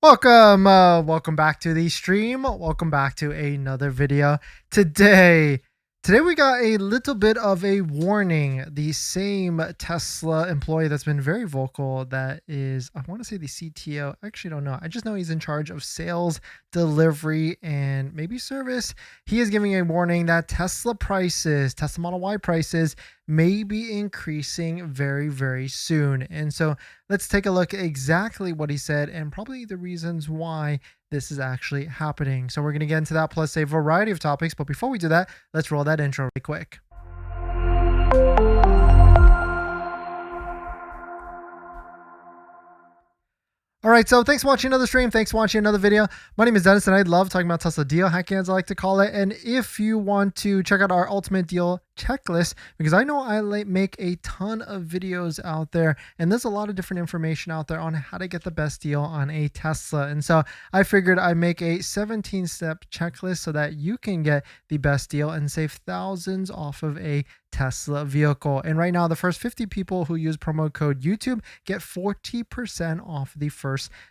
Welcome back to the stream. Welcome back to another video. Today we got a little bit of a warning. The same Tesla employee that's been very vocal, that is, I want to say the CTO. I actually don't know. I just know he's in charge of sales, delivery, and maybe service. He is giving a warning that Tesla Model Y prices may be increasing very, very soon. And so let's take a look at exactly what he said and probably the reasons why this is actually happening. So we're going to get into that plus a variety of topics. But before we do that, let's roll that intro really quick. All right, so thanks for watching another stream. Thanks for watching another video. My name is Dennis, and I love talking about Tesla deal hacking, as I like to call it. And if you want to check out our ultimate deal checklist, because I know I make a ton of videos out there, and there's a lot of different information out there on how to get the best deal on a Tesla. And so I figured I'd make a 17-step checklist so that you can get the best deal and save thousands off of a Tesla vehicle. And right now, the first 50 people who use promo code YouTube get 40% off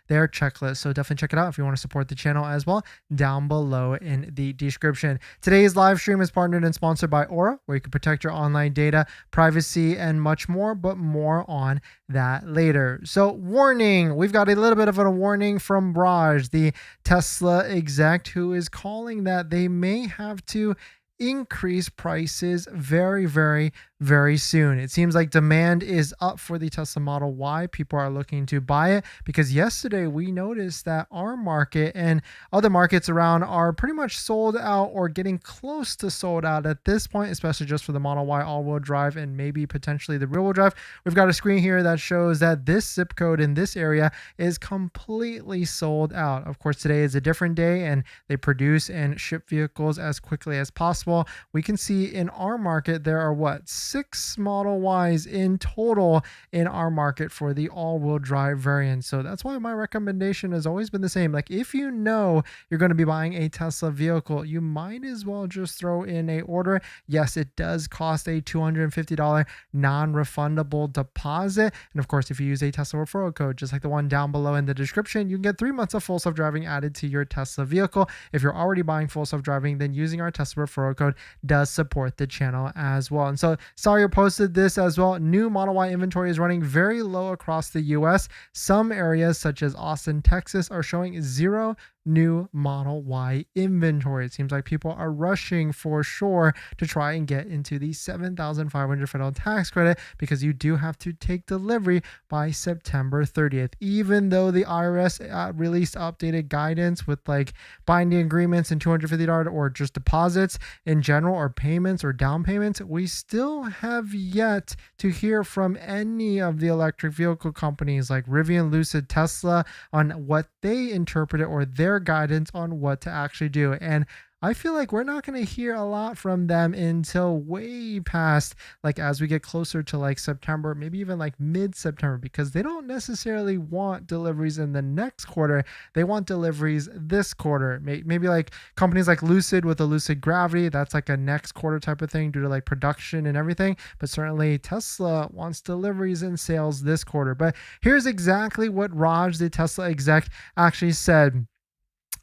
their checklist. So definitely check it out if you want to support the channel as well, down below in the description. Today's live stream is partnered and sponsored by Aura, where you can protect your online data, privacy, and much more, but more on that later. So warning, we've got a little bit of a warning from Raj, the Tesla exec, who is calling that they may have to increase prices very, very, very soon. It seems like demand is up for the Tesla Model Y. People are looking to buy it because yesterday we noticed that our market and other markets around are pretty much sold out or getting close to sold out at this point, especially just for the Model Y all-wheel drive and maybe potentially the rear-wheel drive. We've got a screen here that shows that this zip code in this area is completely sold out. Of course, today is a different day and they produce and ship vehicles as quickly as possible. We can see in our market there are 6 Model Ys in total in our market for the all-wheel drive variant. So that's why my recommendation has always been the same. Like, if you know you're going to be buying a Tesla vehicle, you might as well just throw in a order. Yes, it does cost a $250 non-refundable deposit. And of course, if you use a Tesla referral code, just like the one down below in the description, you can get 3 months of full self-driving added to your Tesla vehicle. If you're already buying full self-driving, then using our Tesla referral code does support the channel as well. And so Sawyer posted this as well. New Model Y inventory is running very low across the US. Some areas such as Austin, Texas are showing 0 new Model Y inventory. It seems like people are rushing for sure to try and get into the $7,500 federal tax credit, because you do have to take delivery by September 30th. Even though the IRS released updated guidance with like binding agreements and $250 or just deposits in general, or payments or down payments, we still have yet to hear from any of the electric vehicle companies like Rivian, Lucid, Tesla on what they interpreted or their guidance on what to actually do. And I feel like we're not going to hear a lot from them until way past, like, as we get closer to like September, maybe even like mid-September, because they don't necessarily want deliveries in the next quarter. They want deliveries this quarter. Maybe like companies like Lucid with the Lucid Gravity, that's like a next quarter type of thing due to like production and everything. But certainly Tesla wants deliveries and sales this quarter. But here's exactly what Raj, the Tesla exec, actually said.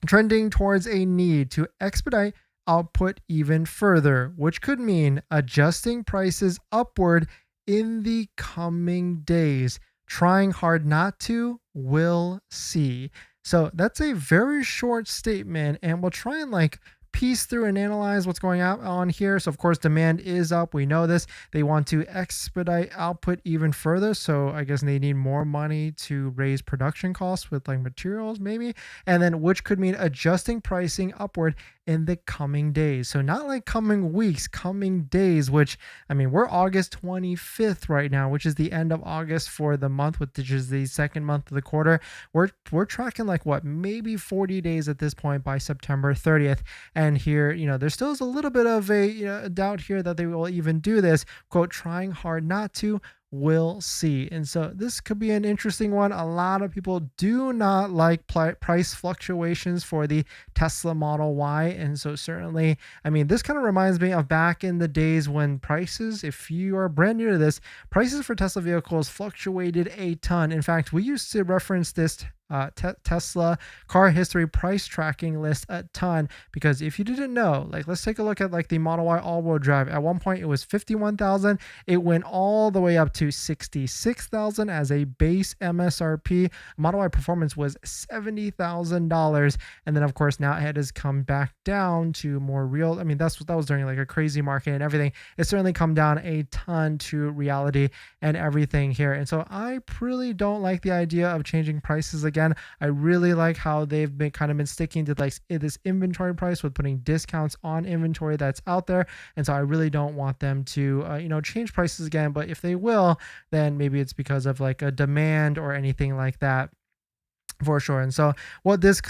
Trending towards a need to expedite output even further, which could mean adjusting prices upward in the coming days. Trying hard not to, we'll see. So that's a very short statement, and we'll try and like piece through and analyze what's going on here. So of course, demand is up. We know this. They want to expedite output even further. So I guess they need more money to raise production costs with like materials maybe. And then which could mean adjusting pricing upward in the coming days. So not like coming weeks, coming days, which, I mean, we're August 25th right now, which is the end of August for the month, which is the second month of the quarter. We're tracking like maybe 40 days at this point by September 30th. And here, there still is a little bit of a doubt here that they will even do this, quote, trying hard not to. We'll see. And so this could be an interesting one. A lot of people do not like price fluctuations for the Tesla Model Y. And so certainly, I mean, this kind of reminds me of back in the days when prices, if you are brand new to this, prices for Tesla vehicles fluctuated a ton. In fact, we used to reference this Tesla car history price tracking list a ton, because if you didn't know, like, let's take a look at like the Model Y all-wheel drive. At one point it was 51,000. It went all the way up to 66,000 as a base MSRP. Model Y Performance was $70,000, and then of course now it has come back down to more real. I mean, that was during like a crazy market and everything. It's certainly come down a ton to reality and everything here. And so I really don't like the idea of changing prices again. I really like how they've been sticking to like this inventory price with putting discounts on inventory that's out there. And so I really don't want them to change prices again. But if they will, then maybe it's because of like a demand or anything like that, for sure. And so what this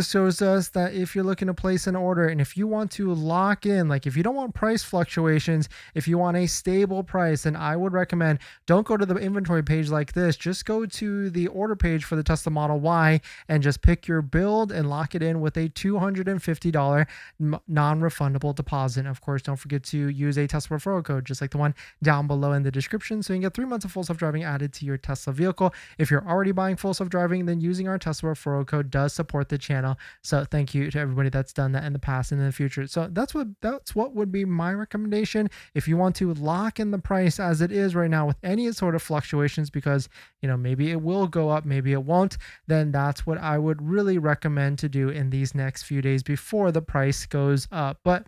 shows us, that if you're looking to place an order, and if you want to lock in, like if you don't want price fluctuations, if you want a stable price, then I would recommend, don't go to the inventory page like this. Just go to the order page for the Tesla Model Y and just pick your build and lock it in with a $250 non-refundable deposit. Of course, don't forget to use a Tesla referral code, just like the one down below in the description, so you can get 3 months of full self-driving added to your Tesla vehicle. If you're already buying full self-driving, then using our Tesla referral code does support the channel. So thank you to everybody that's done that in the past and in the future. So that's what would be my recommendation if you want to lock in the price as it is right now with any sort of fluctuations, because maybe it will go up, maybe it won't. Then that's what I would really recommend to do in these next few days before the price goes up. But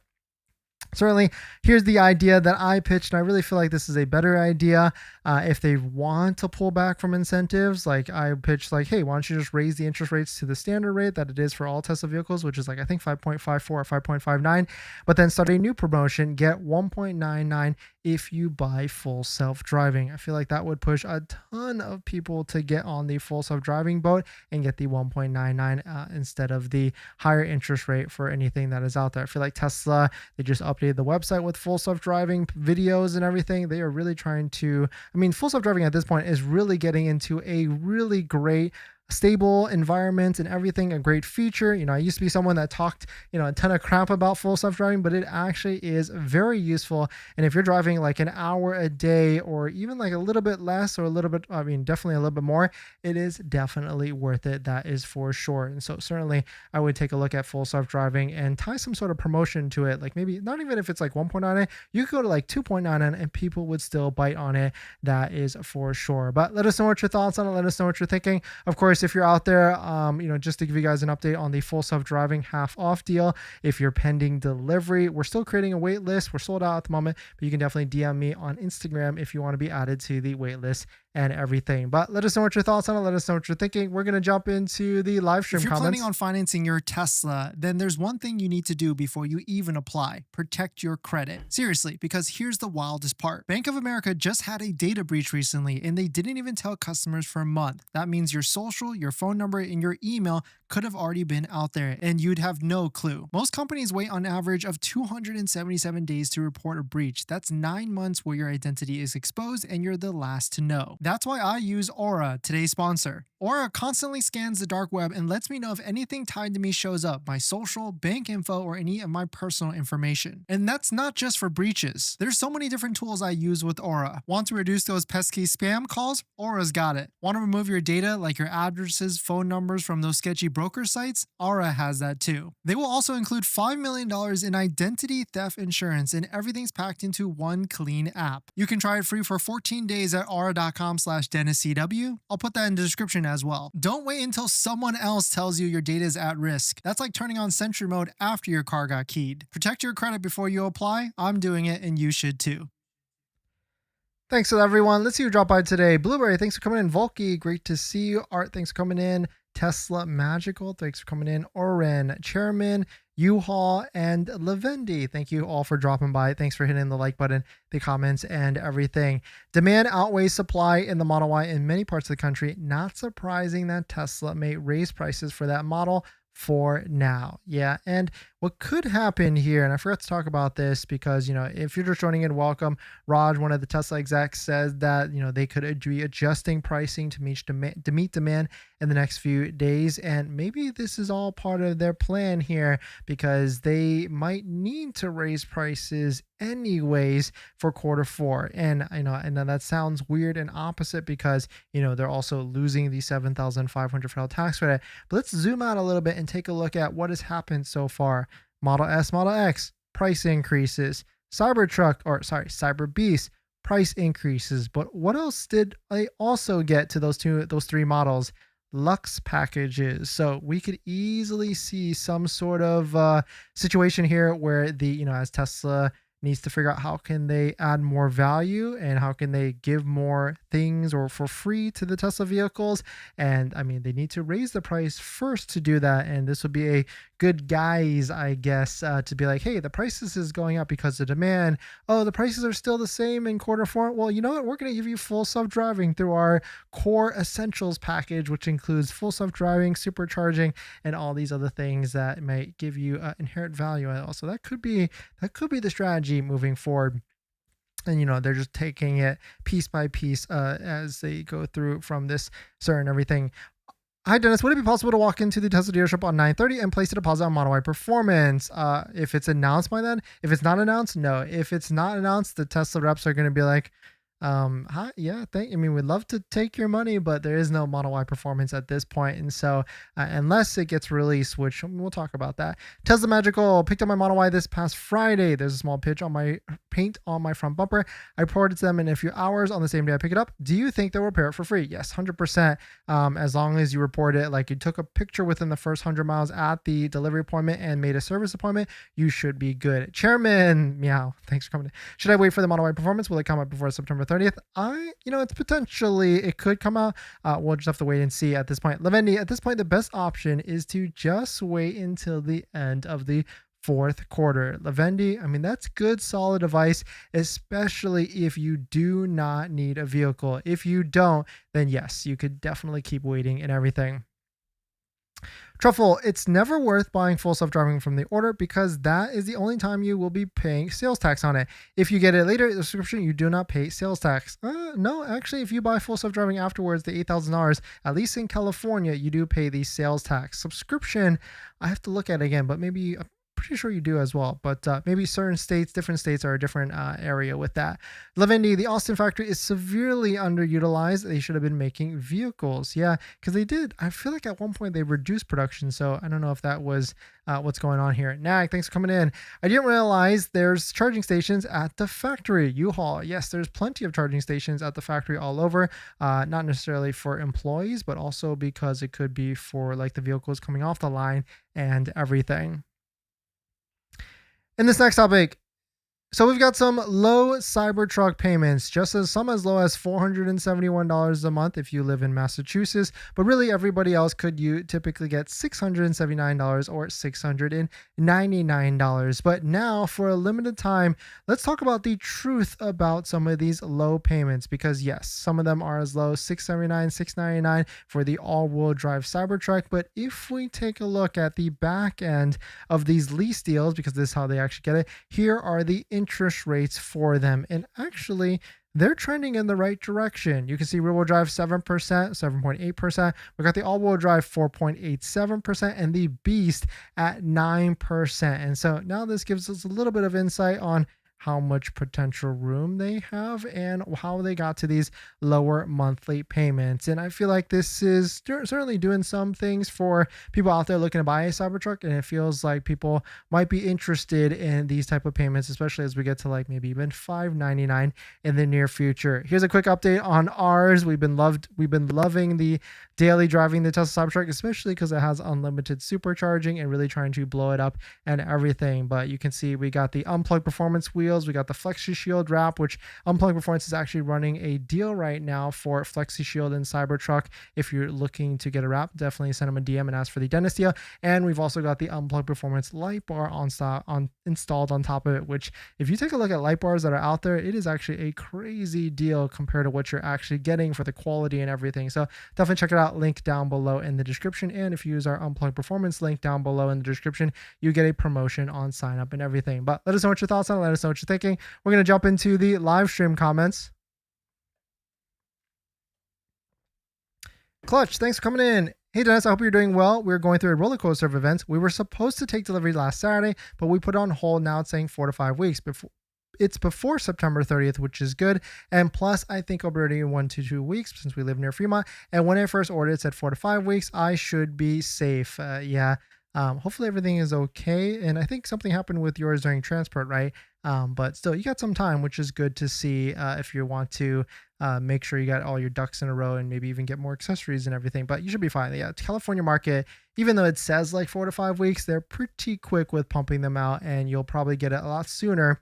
certainly, here's the idea that I pitched, and I really feel like this is a better idea. If they want to pull back from incentives, like I pitched, like, hey, why don't you just raise the interest rates to the standard rate that it is for all Tesla vehicles, which is like I think 5.54 or 5.59, but then start a new promotion, get 1.99 if you buy full self-driving. I feel like that would push a ton of people to get on the full self-driving boat and get the 1.99 instead of the higher interest rate for anything that is out there. I feel like Tesla, they just updated the website with full self-driving videos and everything. They are really trying to, full self-driving at this point is really getting into a really great stable environment and everything, a great feature. I used to be someone that talked, a ton of crap about full self-driving, but it actually is very useful. And if you're driving like an hour a day, or even like a little bit less, or a little bit, definitely a little bit more, it is definitely worth it. That is for sure. And so certainly I would take a look at full self-driving and tie some sort of promotion to it. Like maybe not even if it's like 1.9, you could go to like 2.9 and people would still bite on it. That is for sure. But let us know what your thoughts on it. Let us know what you're thinking. Of course, if you're out there, just to give you guys an update on the full self-driving half off deal, if you're pending delivery, we're still creating a wait list. We're sold out at the moment, but you can definitely DM me on Instagram if you want to be added to the wait list and everything. But let us know what your thoughts on it. Let us know what you're thinking. We're going to jump into the live stream comments. If you're planning on financing your Tesla, then there's one thing you need to do before you even apply: protect your credit. Seriously, because here's the wildest part. Bank of America just had a data breach recently, and they didn't even tell customers for a month. That means your social, your phone number, and your email could have already been out there, and you'd have no clue. Most companies wait on average of 277 days to report a breach. That's 9 months where your identity is exposed and you're the last to know. That's why I use Aura, today's sponsor. Aura constantly scans the dark web and lets me know if anything tied to me shows up: my social, bank info, or any of my personal information. And that's not just for breaches. There's so many different tools I use with Aura. Want to reduce those pesky spam calls? Aura's got it. Want to remove your data, like your addresses, phone numbers, from those sketchy broker sites? Aura has that too. They will also include $5 million in identity theft insurance, and everything's packed into one clean app. You can try it free for 14 days at aura.com/DennisCW. I'll put that in the description as well. Don't wait until someone else tells you your data is at risk. That's like turning on Sentry mode after your car got keyed. Protect your credit before you apply. I'm doing it, and you should too. Thanks to everyone. Let's see who dropped by today. Blueberry, thanks for coming in. Volky, great to see you. Art, thanks for coming in. Tesla Magical, thanks for coming in. Oren, Chairman, U-Haul, and Lavendi, thank you all for dropping by. Thanks for hitting the like button, the comments, and everything. Demand outweighs supply in the Model Y in many parts of the country. Not surprising that Tesla may raise prices for that model for now. Yeah, and what could happen here, and I forgot to talk about this because, if you're just joining in, welcome. Raj, one of the Tesla execs, says that, they could be adjusting pricing to meet demand in the next few days. And maybe this is all part of their plan here, because they might need to raise prices anyways for Q4. And I know that sounds weird and opposite, because they're also losing the 7,500 federal tax credit. But let's zoom out a little bit and take a look at what has happened so far. Model S, Model X, price increases. Cyber Beast, price increases. But what else did they also get to those three models? Lux packages. So we could easily see some sort of situation here where as Tesla needs to figure out how can they add more value and how can they give more things or for free to the Tesla vehicles. And I mean, they need to raise the price first to do that. And this would be a good guise, I guess, to be like, hey, the prices is going up because of demand. Oh, the prices are still the same in Q4. Well, you know what? We're going to give you full self-driving through our core essentials package, which includes full self-driving, supercharging, and all these other things that might give you inherent value. And also, that could be the strategy moving forward. And they're just taking it piece by piece as they go through from this certain everything. Hi, Dennis. Would it be possible to walk into the Tesla dealership on 9:30 and place a deposit on Model Y Performance? If it's announced by then. If it's not announced, no. If it's not announced, the Tesla reps are going to be like, hi, yeah, we'd love to take your money, but there is no Model Y Performance at this point. And so unless it gets released, which we'll talk about that. Tesla Magical picked up my Model Y this past Friday. There's a small paint on my front bumper. I reported to them in a few hours on the same day I pick it up. Do you think they'll repair it for free? Yes, 100%. As long as you report it, like you took a picture within the first 100 miles at the delivery appointment and made a service appointment, you should be good. Chairman Meow, thanks for coming in. Should I wait for the Model Y Performance? Will it come out before September 30th? It could come out. We'll just have to wait and see at this point. Lavendi, at this point, the best option is to just wait until the end of the fourth quarter. Lavendi, that's good, solid advice, especially if you do not need a vehicle. If you don't, then yes, you could definitely keep waiting and everything. Truffle, it's never worth buying full self-driving from the order, because that is the only time you will be paying sales tax on it. If you get it later, the subscription, you do not pay sales tax. No, actually, if you buy full self-driving afterwards, the $8,000, at least in California, you do pay the sales tax. Subscription, I have to look at it again, but maybe pretty sure you do as well, but maybe different states are a different area with that. Lavendi, the Austin factory is severely underutilized. They should have been making vehicles. Yeah, because they did. I feel like at one point they reduced production, so I don't know if that was what's going on here. Nag, thanks for coming in. I didn't realize there's charging stations at the factory. U-Haul, yes, there's plenty of charging stations at the factory all over, not necessarily for employees, but also because it could be for like the vehicles coming off the line and everything. In this next topic, so we've got some low Cybertruck payments, just some as low as $471 a month if you live in Massachusetts, but really everybody else could typically get $679 or $699. But now, for a limited time, let's talk about the truth about some of these low payments, because yes, some of them are as low as $679, $699 for the all-wheel drive Cybertruck. But if we take a look at the back end of these lease deals, because this is how they actually get it, here are the interest rates for them, and actually they're trending in the right direction. You can see rear-wheel drive 7%, 7.8%. We got the all-wheel drive 4.87%, and the Beast at 9%. And so now this gives us a little bit of insight on how much potential room they have and how they got to these lower monthly payments. And I feel like this is certainly doing some things for people out there looking to buy a Cybertruck, and it feels like people might be interested in these type of payments, especially as we get to like maybe even $599 in the near future. Here's a quick update on ours. We've been loving the daily driving the Tesla Cybertruck, especially because it has unlimited supercharging and really trying to blow it up and everything. But you can see we got the Unplugged Performance wheel. We got the Flexi Shield wrap, which Unplugged Performance is actually running a deal right now for Flexi Shield and Cybertruck. If you're looking to get a wrap, definitely send them a DM and ask for the dentist deal. And we've also got the Unplugged Performance light bar installed on top of it, which if you take a look at light bars that are out there, it is actually a crazy deal compared to what you're actually getting for the quality and everything. So definitely check it out. Link down below in the description. And if you use our Unplugged Performance link down below in the description, you get a promotion on sign up and everything. But let us know what your thoughts on it. Let us know what you're thinking. We're going to jump into the live stream comments. Clutch, thanks for coming in. Hey Dennis, I hope you're doing well. We're going through a roller coaster of events. We were supposed to take delivery last Saturday, but we put it on hold. Now it's saying 4 to 5 weeks. It's before September 30th, which is good. And plus, I think I'll be ready in 1 to 2 weeks since we live near Fremont. And when I first ordered, it said 4 to 5 weeks. I should be safe. Hopefully everything is okay. And I think something happened with yours during transport, right? But still, you got some time, which is good to see if you want to make sure you got all your ducks in a row and maybe even get more accessories and everything. But you should be fine. Yeah, California market, even though it says like 4 to 5 weeks, they're pretty quick with pumping them out, and you'll probably get it a lot sooner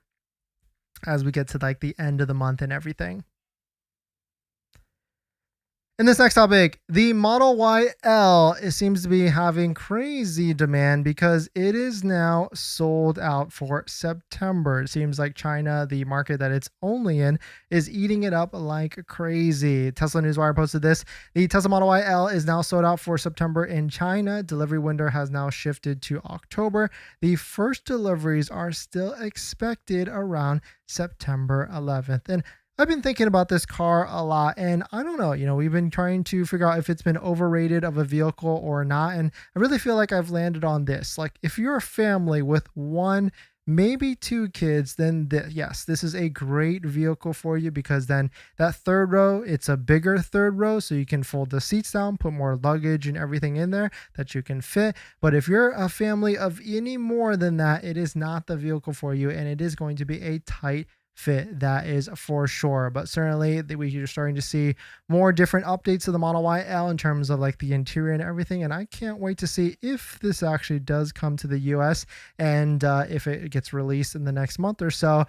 as we get to like the end of the month and everything. In this next topic, the Model Y L, it seems to be having crazy demand because it is now sold out for September. It seems like China, the market that it's only in, is eating it up like crazy. Tesla Newswire posted this. The Tesla Model Y L is now sold out for September in China. Delivery window has now shifted to October. The first deliveries are still expected around September 11th. And I've been thinking about this car a lot, and I don't know, we've been trying to figure out if it's been overrated of a vehicle or not. And I really feel like I've landed on this. Like, if you're a family with 1, maybe 2 kids, then yes, this is a great vehicle for you, because then that third row, it's a bigger third row, so you can fold the seats down, put more luggage and everything in there that you can fit. But if you're a family of any more than that, it is not the vehicle for you, and it is going to be a tight fit, that is for sure. But certainly we're starting to see more different updates to the Model Y L in terms of like the interior and everything, and I can't wait to see if this actually does come to the US and if it gets released in the next month or so,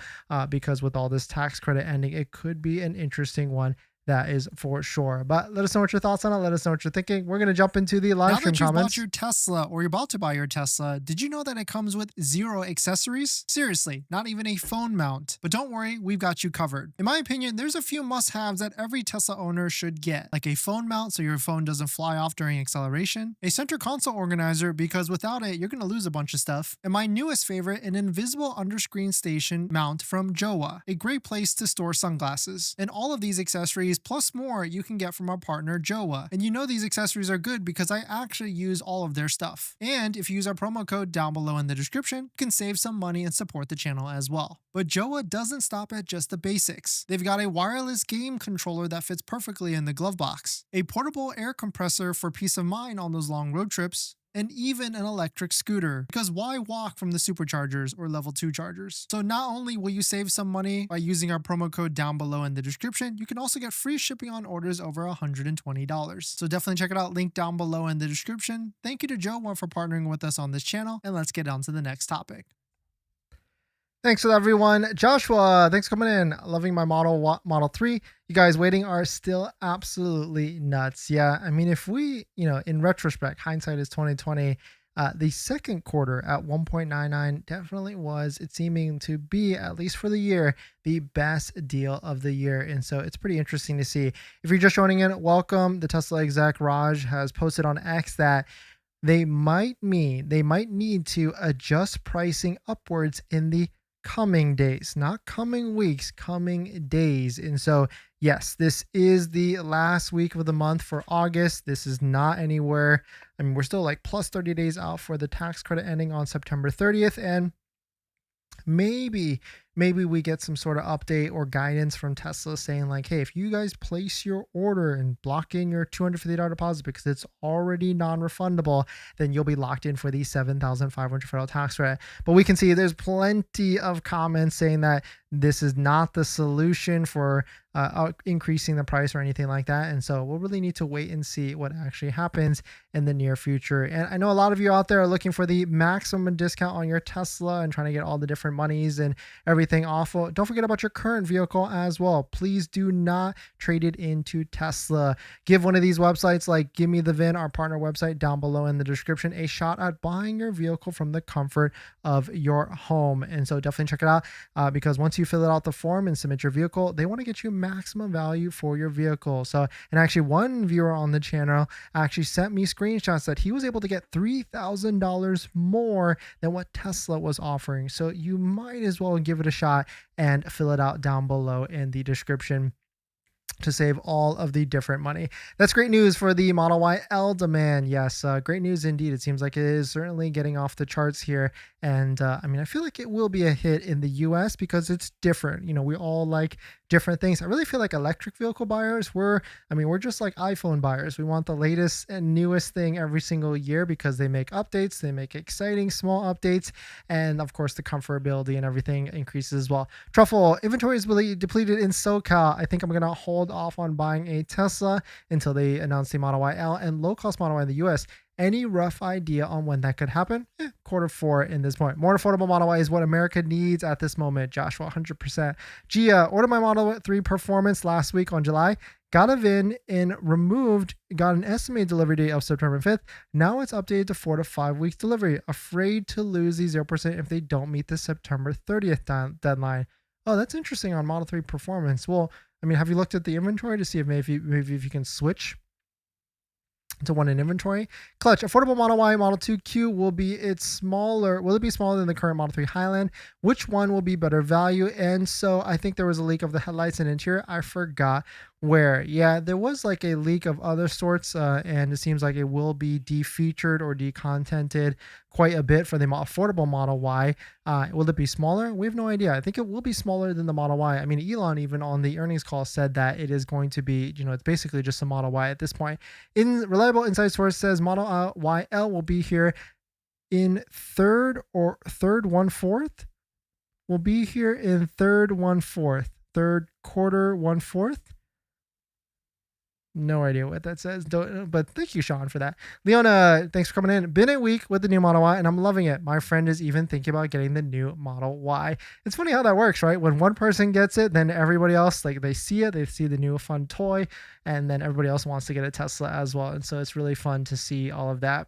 because with all this tax credit ending, it could be an interesting one. That is for sure. But let us know what your thoughts on it. Let us know what you're thinking. We're going to jump into the live stream comments. Now that you've bought your Tesla, or you're about to buy your Tesla, did you know that it comes with 0 accessories? Seriously, not even a phone mount. But don't worry, we've got you covered. In my opinion, there's a few must-haves that every Tesla owner should get, like a phone mount so your phone doesn't fly off during acceleration, a center console organizer because without it, you're going to lose a bunch of stuff, and my newest favorite, an invisible underscreen station mount from Jowa, a great place to store sunglasses. And all of these accessories plus more you can get from our partner Jowa. And these accessories are good because I actually use all of their stuff. And if you use our promo code down below in the description, you can save some money and support the channel as well. But Jowa doesn't stop at just the basics. They've got a wireless game controller that fits perfectly in the glove box, a portable air compressor for peace of mind on those long road trips, and even an electric scooter, because why walk from the superchargers or level 2 chargers? So not only will you save some money by using our promo code down below in the description, you can also get free shipping on orders over $120. So definitely check it out, link down below in the description. Thank you to Jowa for partnering with us on this channel, and let's get on to the next topic. Thanks for that, everyone. Joshua, thanks for coming in. Loving my Model 3. You guys waiting are still absolutely nuts. Yeah, I mean, if we, in retrospect, hindsight is 2020. The second quarter at 1.99 definitely was, it seeming to be, at least for the year, the best deal of the year. And so it's pretty interesting to see. If you're just joining in, welcome. The Tesla exec Raj has posted on X that they might need to adjust pricing upwards in the coming days, not coming weeks, coming days. And so, yes, this is the last week of the month for August. This is not anywhere. I mean, we're still like plus 30 days out for the tax credit ending on September 30th. And maybe we get some sort of update or guidance from Tesla saying like, hey, if you guys place your order and block in your $250 deposit because it's already non-refundable, then you'll be locked in for the $7,500 federal tax credit. But we can see there's plenty of comments saying that this is not the solution for increasing the price or anything like that. And so we'll really need to wait and see what actually happens in the near future. And I know a lot of you out there are looking for the maximum discount on your Tesla and trying to get all the different monies and everything awful. Don't forget about your current vehicle as well. Please do not trade it into Tesla. Give one of these websites like Give Me the VIN, our partner website down below in the description, a shot at buying your vehicle from the comfort of your home. And so definitely check it out because once you fill it out the form and submit your vehicle, they want to get you maximum value for your vehicle. So, and actually one viewer on the channel actually sent me screenshots that he was able to get $3,000 more than what Tesla was offering. So you might as well give it a shot and fill it out down below in the description. to save all of the different money. That's great news for the Model Y L demand. Yes, great news indeed. It seems like it is certainly getting off the charts here. And I mean, I feel like it will be a hit in the US because it's different. You know, we all like different things. I really feel like electric vehicle buyers, we're just like iPhone buyers. We want the latest and newest thing every single year because they make updates, they make exciting small updates, and of course the comfortability and everything increases as well. Truffle, inventory is really depleted in SoCal. I think I'm gonna hold off on buying a Tesla until they announce the Model Y L and low-cost Model Y in the US. Any rough idea on when that could happen? Q4 in this point. More affordable Model Y is what America needs at this moment. Joshua, 100%. Gia, ordered my Model 3 Performance last week on July. Got a VIN in removed, got an estimated delivery date of September 5th. Now it's updated to 4 to 5 weeks delivery. Afraid to lose the 0% if they don't meet the September 30th deadline. Oh, that's interesting on Model 3 Performance. Well, I mean, have you looked at the inventory to see if maybe if you can switch to one in inventory? Clutch, affordable Model Y Model 2Q will be smaller than the current Model 3 Highland? Which one will be better value? And so I think there was a leak of the headlights and interior. I forgot where. Yeah, there was like a leak of other sorts, and it seems like it will be defeatured or decontented quite a bit for the affordable Model Y. Will it be smaller? We have no idea. I think it will be smaller than the Model Y. I mean, Elon even on the earnings call said that it is going to be, it's basically just a Model Y at this point. In reliable inside source says Model Y L will be here in third 1/4. Will be here in third 1/4. Third quarter 1/4. No idea what that says, but thank you, Sean, for that. Leona, thanks for coming in. Been a week with the new Model Y, and I'm loving it. My friend is even thinking about getting the new Model Y. It's funny how that works, right? When one person gets it, then everybody else, like they see it, they see the new fun toy, and then everybody else wants to get a Tesla as well. And so it's really fun to see all of that.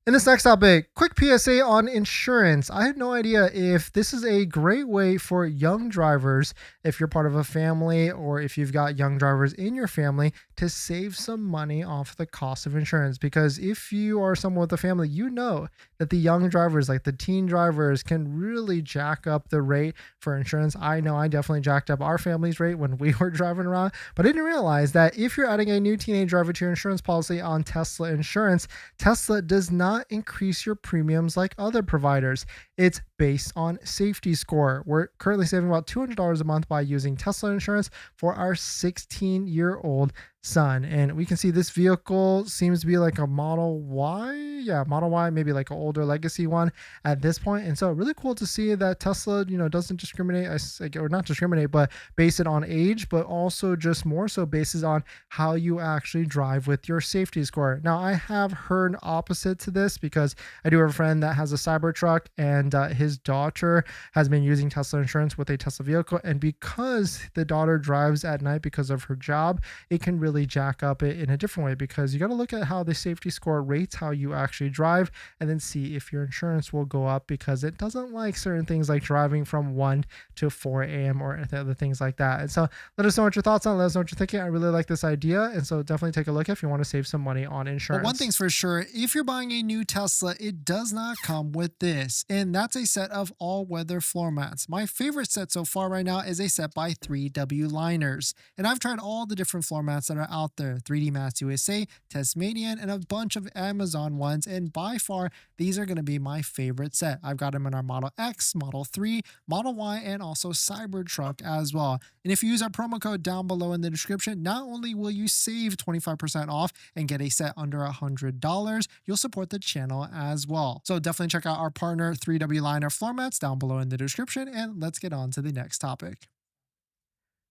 In this next topic, quick PSA on insurance. I had no idea if this is a great way for young drivers, if you're part of a family or if you've got young drivers in your family, to save some money off the cost of insurance. Because if you are someone with a family, you know that the young drivers, like the teen drivers, can really jack up the rate for insurance. I know I definitely jacked up our family's rate when we were driving around, but I didn't realize that if you're adding a new teenage driver to your insurance policy on Tesla Insurance, Tesla does not increase your premiums like other providers. It's based on safety score. We're currently saving about $200 a month by using Tesla Insurance for our 16-year-old son. And we can see this vehicle seems to be like a Model Y. Yeah, Model Y, maybe like an older legacy one at this point. And so really cool to see that Tesla, doesn't discriminate, or not discriminate, but base it on age, but also just more so bases on how you actually drive with your safety score. Now, I have heard opposite to this because I do have a friend that has a Cybertruck, and his daughter has been using Tesla Insurance with a Tesla vehicle. And because the daughter drives at night because of her job, it can really jack up it in a different way, because you got to look at how the safety score rates how you actually drive and then see if your insurance will go up, because it doesn't like certain things like driving from 1 to 4 a.m. or other things like that. And so let us know what your thoughts on it. Let us know what you're thinking. I really like this idea. And so definitely take a look if you want to save some money on insurance. But one thing's for sure, if you're buying a new Tesla, it does not come with this. And that's a set of all-weather floor mats. My favorite set so far right now is a set by 3W Liners. And I've tried all the different floor mats that are out there. 3D Mats USA, Tasmanian, and a bunch of Amazon ones. And by far, these are going to be my favorite set. I've got them in our Model X, Model 3, Model Y, and also Cybertruck as well. And if you use our promo code down below in the description, not only will you save 25% off and get a set under $100, you'll support the channel as well. So definitely check out our partner 3W Liner floor mats down below in the description, and let's get on to the next topic.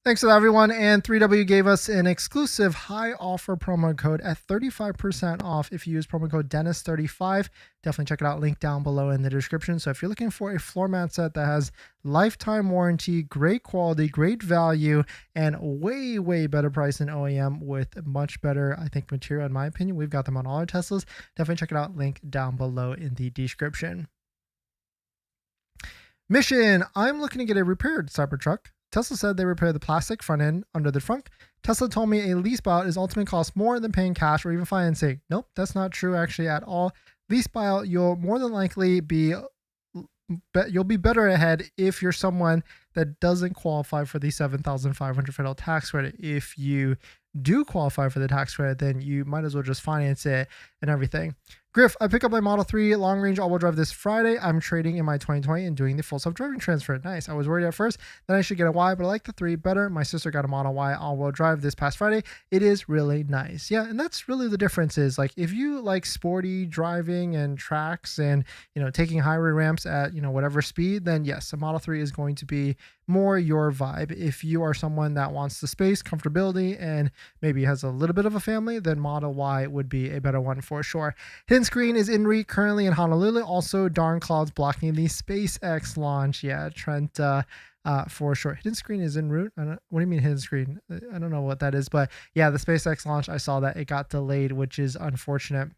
Thanks to everyone, and 3W gave us an exclusive high offer promo code at 35% off if you use promo code Dennis35. Definitely check it out, link down below in the description. So if you're looking for a floor mat set that has lifetime warranty, great quality, great value, and way better price than OEM with much better, I think, material, in my opinion, we've got them on all our Teslas. Definitely check it out, link down below in the description. Mission, I'm looking to get a repaired Cybertruck. Tesla said they repair the plastic front end under the trunk. Tesla told me a lease buyout is ultimately cost more than paying cash or even financing. Nope, that's not true actually at all. Lease buyout, you'll more than likely be better ahead if you're someone that doesn't qualify for the $7,500 federal tax credit. If you do qualify for the tax credit, then you might as well just finance it and everything. Griff, I pick up my Model 3 long range all-wheel drive this Friday. I'm trading in my 2020 and doing the full self-driving transfer. Nice. I was worried at first that I should get a Y, but I like the 3 better. My sister got a Model Y all-wheel drive this past Friday. It is really nice. Yeah, and that's really the difference is like if you like sporty driving and tracks and, taking highway ramps at, whatever speed, then yes, a Model 3 is going to be more your vibe. If you are someone that wants the space, comfortability, and maybe has a little bit of a family, then Model Y would be a better one for sure. Hidden screen is en route currently in Honolulu. Also, darn clouds blocking the SpaceX launch. Yeah, Trent, for sure. Hidden screen is en route. What do you mean hidden screen? I don't know what that is, but yeah, the SpaceX launch, I saw that it got delayed, which is unfortunate.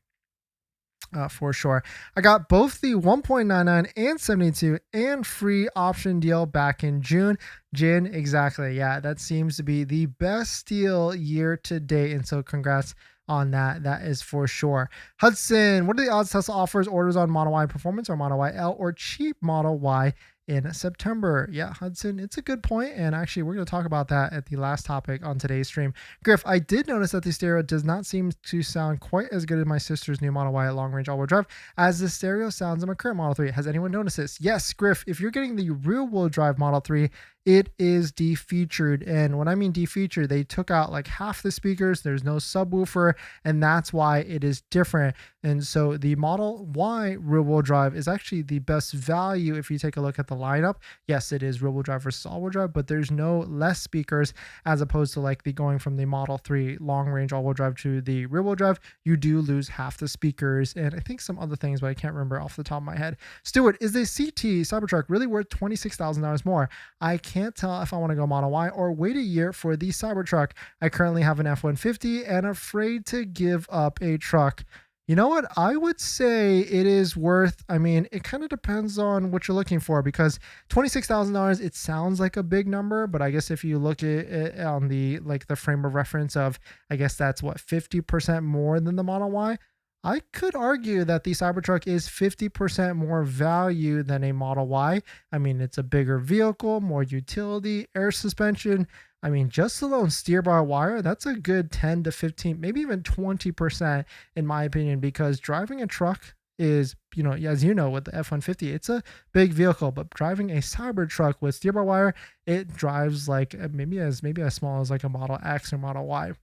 For sure. I got both the 1.99 and 72 and free option deal back in June. Exactly. Yeah, that seems to be the best deal year to date. And so congrats on that. That is for sure. Hudson, what are the odds Tesla offers orders on Model Y Performance or Model Y L or cheap Model Y in September? Yeah, Hudson, it's a good point. And actually, we're going to talk about that at the last topic on today's stream. Griff, I did notice that the stereo does not seem to sound quite as good as my sister's new Model Y long range all-wheel drive as the stereo sounds in my current Model 3. Has anyone noticed this? Yes, Griff, if you're getting the rear-wheel drive Model 3, it is defeatured. And when I mean defeatured, they took out like half the speakers. There's no subwoofer, and that's why it is different. And so the Model Y rear-wheel drive is actually the best value if you take a look at the lineup. Yes, it is rear-wheel drive versus all-wheel drive, but there's no less speakers as opposed to like the going from the Model 3 long-range all-wheel drive to the rear-wheel drive. You do lose half the speakers and I think some other things, but I can't remember off the top of my head. Stuart, is the CT Cybertruck really worth $26,000 more? I can't tell if I want to go Model Y or wait a year for the Cybertruck. I currently have an F-150 and afraid to give up a truck. You know what? I would say it is worth, it kind of depends on what you're looking for because $26,000, it sounds like a big number, but I guess if you look at it on the frame of reference of, I guess that's what, 50% more than the Model Y. I could argue that the Cybertruck is 50% more value than a Model Y. It's a bigger vehicle, more utility, air suspension. Just alone steer-by-wire, that's a good 10 to 15, maybe even 20% in my opinion, because driving a truck is, as you know, with the F-150, it's a big vehicle, but driving a Cybertruck with steer-by-wire, it drives like maybe as small as like a Model X or Model Y.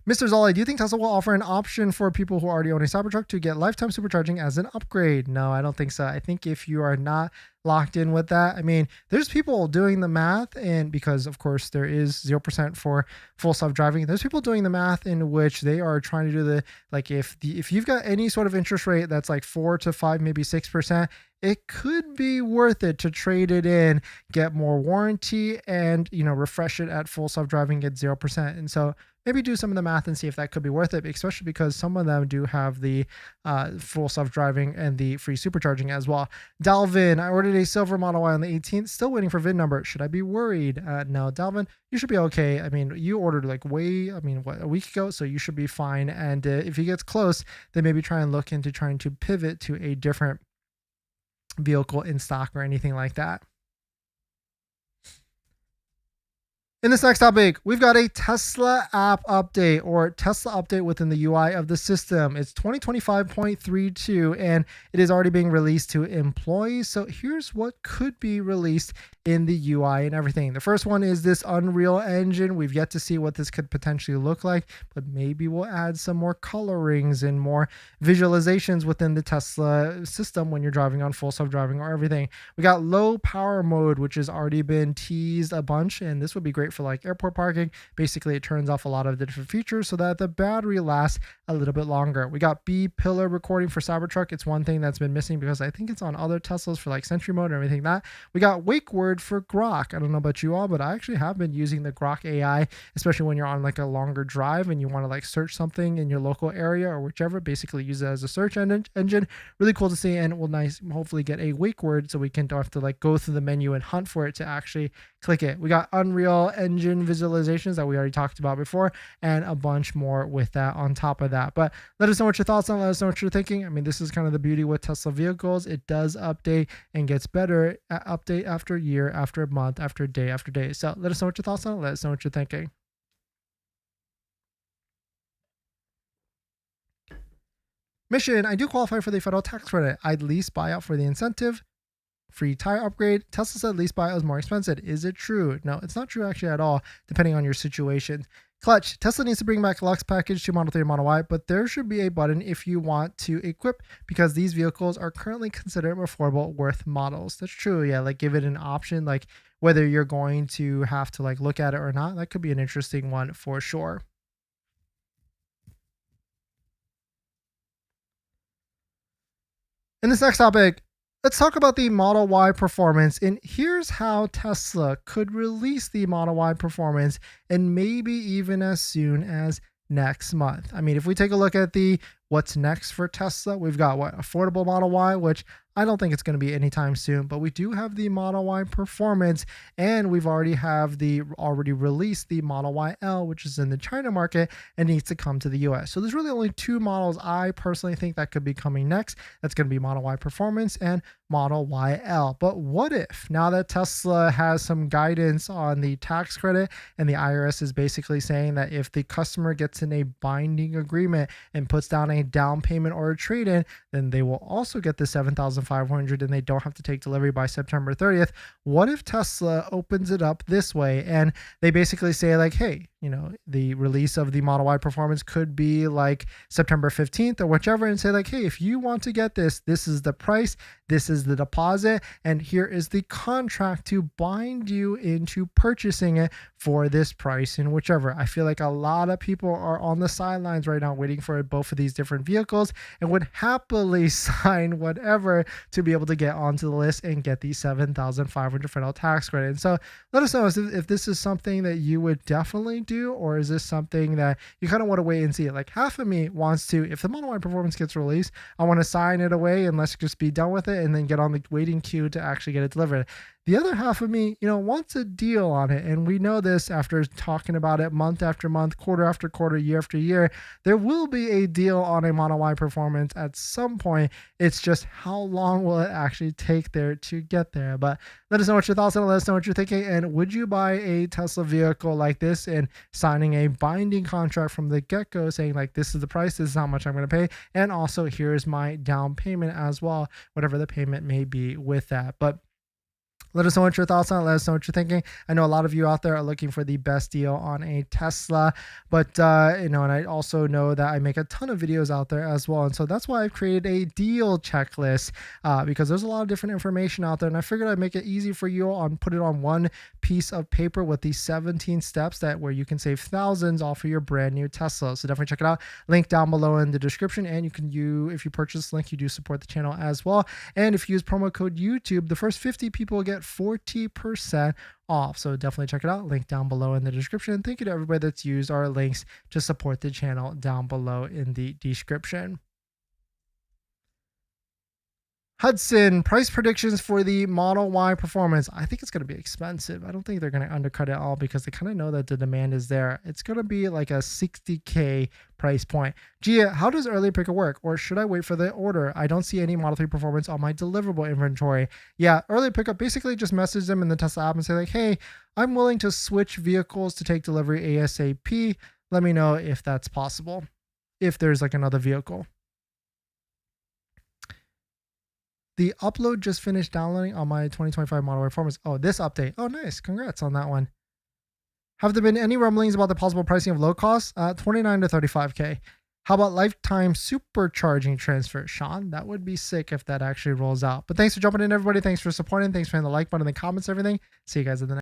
Mr. Zolly, do you think Tesla will offer an option for people who already own a Cybertruck to get lifetime supercharging as an upgrade? No, I don't think so. I think if you are not locked in with that, there's people doing the math, and because of course there is 0% for full self-driving, there's people doing the math in which they are trying to do the, if you've got any sort of interest rate that's like 4 to 5, maybe 6%, it could be worth it to trade it in, get more warranty, and refresh it at full self-driving, get 0%. And so maybe do some of the math and see if that could be worth it, especially because some of them do have the full self-driving and the free supercharging as well. Dalvin, I ordered a silver Model Y on the 18th, still waiting for VIN number. Should I be worried? No, Dalvin, you should be okay. You ordered a week ago, so you should be fine. And if he gets close, then maybe try and look into trying to pivot to a different vehicle in stock or anything like that. In this next topic, we've got a Tesla app update or Tesla update within the UI of the system. It's 2025.32 and it is already being released to employees. So here's what could be released in the UI and everything. The first one is this Unreal Engine. We've yet to see what this could potentially look like, but maybe we'll add some more colorings and more visualizations within the Tesla system when you're driving on full self-driving or everything. We got low power mode, which has already been teased a bunch, and this would be great for like airport parking. Basically, it turns off a lot of the different features so that the battery lasts a little bit longer. We got B pillar recording for Cybertruck. It's one thing that's been missing because I think it's on other Teslas for like Sentry mode and everything that. We got wake word for Grok. I don't know about you all, but I actually have been using the Grok AI, especially when you're on like a longer drive and you want to like search something in your local area or whichever. Basically use it as a search engine. Really cool to see, and it will hopefully get a wake word so we don't have to like go through the menu and hunt for it to actually click it. We got Unreal Engine visualizations that we already talked about before, and a bunch more with that on top of that. But let us know what your thoughts on. Let us know what you're thinking. This is kind of the beauty with Tesla vehicles. It does update and gets better update after year year after month after day after day. So let us know what your thoughts are. Let us know what you're thinking. Mission, I do qualify for the federal tax credit. I'd lease buyout for the incentive. Free tire upgrade. Tesla said lease buyout is more expensive. Is it true? No, it's not true actually at all, depending on your situation. Clutch, Tesla needs to bring back Lux package to Model 3 and Model Y, but there should be a button if you want to equip, because these vehicles are currently considered affordable worth models. That's true. Yeah, like give it an option, like whether you're going to have to like look at it or not. That could be an interesting one for sure. In this next topic, let's talk about the Model Y Performance, and here's how Tesla could release the Model Y Performance, and maybe even as soon as next month. I mean, if we take a look at the what's next for Tesla, we've got what, affordable Model Y, which I don't think it's going to be anytime soon, but we do have the Model Y Performance, and we've already released the Model Y L, which is in the China market and needs to come to the US. So there's really only two models I personally think that could be coming next. That's going to be Model Y Performance and Model Y L. But what if, now that Tesla has some guidance on the tax credit and the IRS is basically saying that if the customer gets in a binding agreement and puts down a down payment or a trade-in, then they will also get the $7,500 and they don't have to take delivery by September 30th. What if Tesla opens it up this way and they basically say like, hey, you know, the release of the Model Y Performance could be like September 15th or whichever, and say like, hey, if you want to get this, this is the price, this is the deposit, and here is the contract to bind you into purchasing it for this price and whichever. I feel like a lot of people are on the sidelines right now waiting for both of these different vehicles and would happily sign whatever to be able to get onto the list and get the $7,500 federal tax credit. And so let us know if this is something that you would definitely do, or is this something that you kind of want to wait and see. Like half of me wants to, if the Model Y Performance gets released, I want to sign it away and let's just be done with it and then get on the waiting queue to actually get it delivered. The other half of me, you know, wants a deal on it. And we know this after talking about it month after month, quarter after quarter, year after year. There will be a deal on a Model Y Performance at some point. It's just how long will it actually take there to get there? But let us know what your thoughts are. Let us know what you're thinking. And would you buy a Tesla vehicle like this and signing a binding contract from the get-go saying like, this is the price, this is how much I'm going to pay, and also here's my down payment as well, whatever the payment may be with that. But let us know what your thoughts are. Let us know what you're thinking. I know a lot of you out there are looking for the best deal on a Tesla, but you know, and I also know that I make a ton of videos out there as well. And so that's why I've created a deal checklist, because there's a lot of different information out there. And I figured I'd make it easy for you and put it on one piece of paper with these 17 steps where you can save thousands off of your brand new Tesla. So definitely check it out. Link down below in the description. And if you purchase this link, you do support the channel as well. And if you use promo code YouTube, the first 50 people get 40% off. So definitely check it out. Link down below in the description. Thank you to everybody that's used our links to support the channel down below in the description. Hudson, price predictions for the Model Y Performance. I think it's going to be expensive. I don't think they're going to undercut it all because they kind of know that the demand is there. It's going to be like a $60K price point. Gia, how does early pickup work? Or should I wait for the order? I don't see any Model 3 Performance on my deliverable inventory. Yeah, early pickup, basically just message them in the Tesla app and say like, hey, I'm willing to switch vehicles to take delivery ASAP. Let me know if that's possible, if there's like another vehicle. The upload just finished downloading on my 2025 Model Y Performance. Oh, this update. Oh, nice. Congrats on that one. Have there been any rumblings about the possible pricing of low cost? 29 to 35K. How about lifetime supercharging transfer? Sean, that would be sick if that actually rolls out. But thanks for jumping in, everybody. Thanks for supporting. Thanks for hitting the like button, the comments, everything. See you guys in the next.